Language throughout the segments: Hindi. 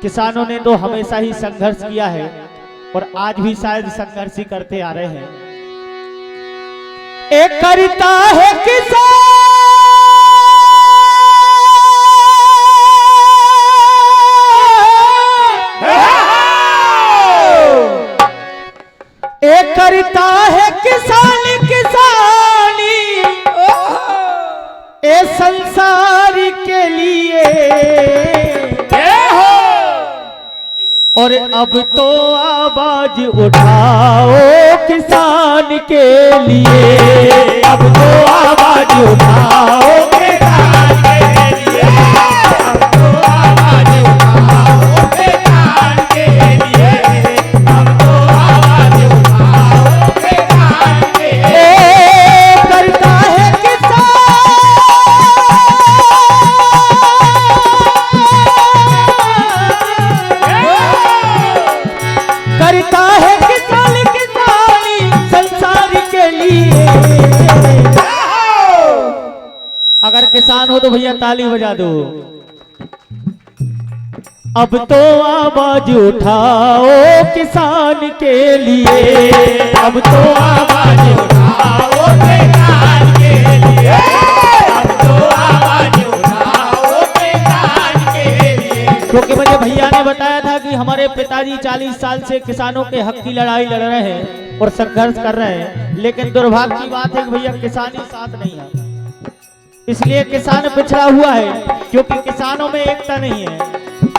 किसानों ने तो हमेशा ही संघर्ष किया है और आज भी शायद संघर्ष ही करते आ रहे हैं। एक करता है किसान, एक करता है किसान किसानी ए संसार के लिए, और अब तो आवाज उठाओ किसान के लिए, अब तो आवाज उठाओ किसान के लिए, अब तो आवाज उठाओ किसान के लिए, अब तो आवाज उठाओ किसान के लिए। करता है करता है किसान किसानी संसार के लिए। अगर किसान हो तो भैया ताली बजा दो। अब तो आवाज उठाओ किसान के लिए, अब तो आवाज उठाओ किसान के लिए, अब तो आवाज उठाओ किसान के लिए। क्योंकि मुझे भैया ने बताया था कि हमारे पिताजी 40 साल से किसानों के हक की लड़ाई लड़ रहे हैं और संघर्ष कर रहे हैं, लेकिन दुर्भाग्य की बात है कि भैया किसान ही साथ नहीं है। इसलिए किसान पिछड़ा हुआ है, क्योंकि किसानों में एकता नहीं है।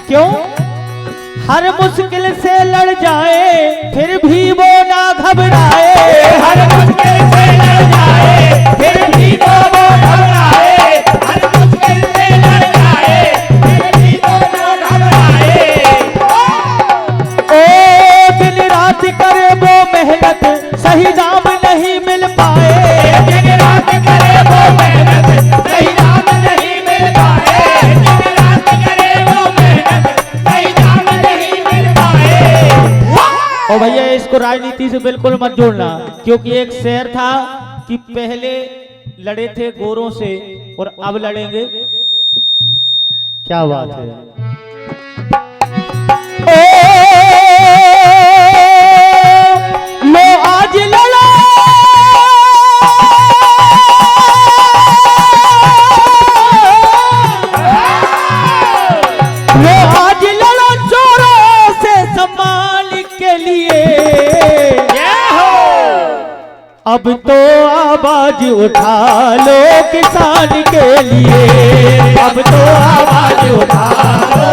क्यों? हर मुश्किल से लड़ जाए फिर भी वो ना घबराए, हर मुश्किल से लड़ जाए फिर भी वो घबराए, हर मुश्किल से लड़ जाए फिर भी वो ना घबराए। ओ दिन रात करे वो मेहनत सही दाम नहीं मिल पाए, दिन रात करे वो मेहनत सही दाम नहीं मिल पाए, दिन रात करे वो मेहनत सही दाम नहीं मिल पाए। और भैया इसको राजनीति से बिल्कुल मत जोड़ना, क्योंकि एक शेर था कि पहले लड़े थे गोरों से और अब लड़ेंगे। क्या बात है। लो आज लड़ा लो आज लड़ो चोरों से सम्मान के लिए, अब तो आवाज उठा लो किसान के लिए, अब तो आवाज उठा लो